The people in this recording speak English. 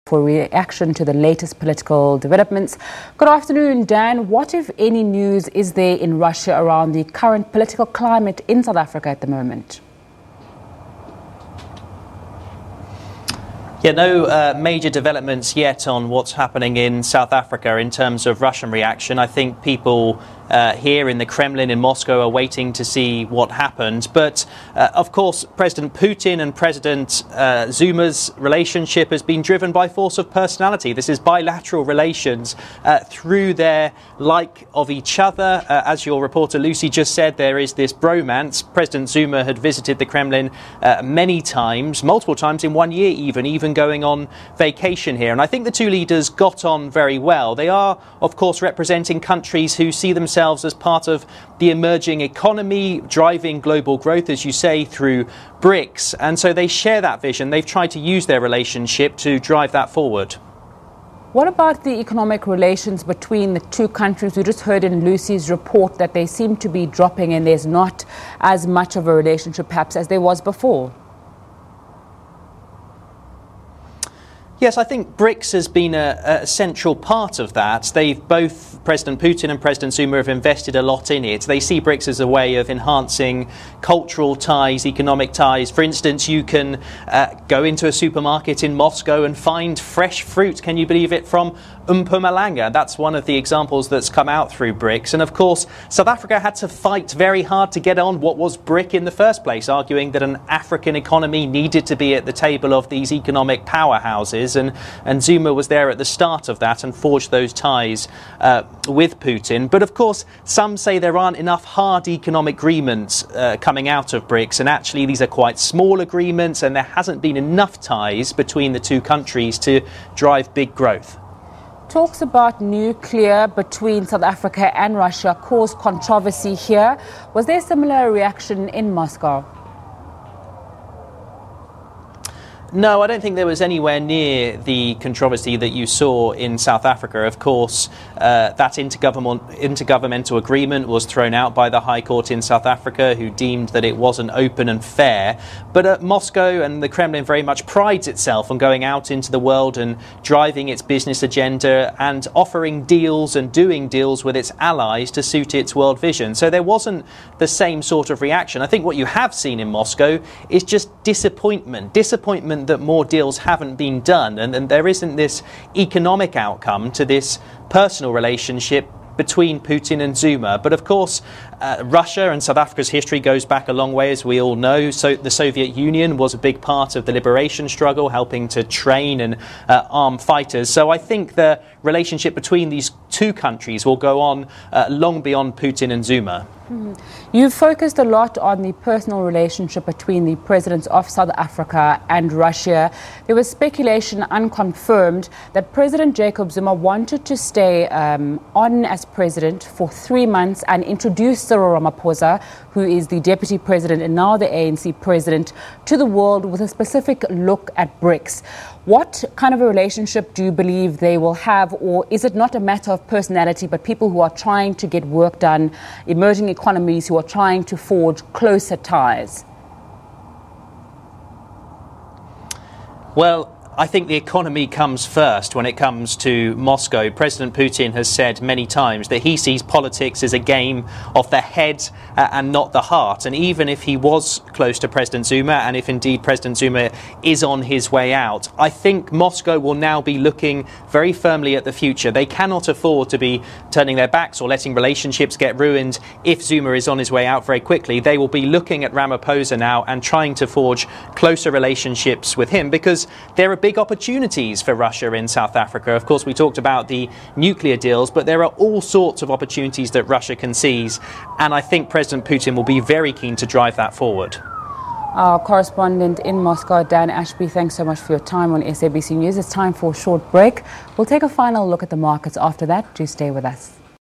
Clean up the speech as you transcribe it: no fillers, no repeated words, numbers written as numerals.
For reaction to the latest political developments. Good afternoon, Dan. What, if any, news is there in Russia around the current political climate in South Africa at the moment? Yeah, no major developments yet on what's happening in South Africa in terms of Russian reaction. I think people here in the Kremlin in Moscow are waiting to see what happened. But of course, President Putin and President Zuma's relationship has been driven by force of personality. This is bilateral relations through their like of each other. As your reporter Lucy just said, there is this bromance. President Zuma had visited the Kremlin many times, multiple times in 1 year even going on vacation here. And I think the two leaders got on very well. They are, of course, representing countries who see themselves as part of the emerging economy, driving global growth, as you say, through BRICS. And so they share that vision. They've tried to use their relationship to drive that forward. What about the economic relations between the two countries? We just heard in Lucy's report that they seem to be dropping and there's not as much of a relationship perhaps as there was before. Yes, I think BRICS has been a central part of that. Both President Putin and President Zuma have invested a lot in it. They see BRICS as a way of enhancing cultural ties, economic ties. For instance, you can go into a supermarket in Moscow and find fresh fruit, can you believe it, from Mpumalanga. That's one of the examples that's come out through BRICS. And of course, South Africa had to fight very hard to get on what was BRIC in the first place, arguing that an African economy needed to be at the table of these economic powerhouses. And Zuma was there at the start of that and forged those ties with Putin. But of course, some say there aren't enough hard economic agreements coming out of BRICS. And actually, these are quite small agreements, and there hasn't been enough ties between the two countries to drive big growth. Talks about nuclear between South Africa and Russia caused controversy here. Was there a similar reaction in Moscow? No, I don't think there was anywhere near the controversy that you saw in South Africa. Of course, that intergovernmental agreement was thrown out by the High Court in South Africa, who deemed that it wasn't open and fair. But Moscow and the Kremlin very much prides itself on going out into the world and driving its business agenda and offering deals and doing deals with its allies to suit its world vision. So there wasn't the same sort of reaction. I think what you have seen in Moscow is just disappointment that more deals haven't been done, and there isn't this economic outcome to this personal relationship between Putin and Zuma. But of course, Russia and South Africa's history goes back a long way, as we all know. So the Soviet Union was a big part of the liberation struggle, helping to train and arm fighters. So I think the relationship between these two countries will go on long beyond Putin and Zuma. You've focused a lot on the personal relationship between the presidents of South Africa and Russia. There was speculation, unconfirmed, that President Jacob Zuma wanted to stay on as president for 3 months and introduce Cyril Ramaphosa, who is the deputy president and now the ANC president, to the world with a specific look at BRICS. What kind of a relationship do you believe they will have, or is it not a matter of personality, but people who are trying to get work done, emerging economies who are trying to forge closer ties? Well, I think the economy comes first when it comes to Moscow. President Putin has said many times that he sees politics as a game of the head and not the heart. And even if he was close to President Zuma, and if indeed President Zuma is on his way out, I think Moscow will now be looking very firmly at the future. They cannot afford to be turning their backs or letting relationships get ruined if Zuma is on his way out very quickly. They will be looking at Ramaphosa now and trying to forge closer relationships with him, because there are big opportunities for Russia in South Africa. Of course, we talked about the nuclear deals, but there are all sorts of opportunities that Russia can seize, and I think President Putin will be very keen to drive that forward. Our correspondent in Moscow, Dan Ashby, thanks so much for your time on SABC News. It's time for a short break. We'll take a final look at the markets after that. Do stay with us.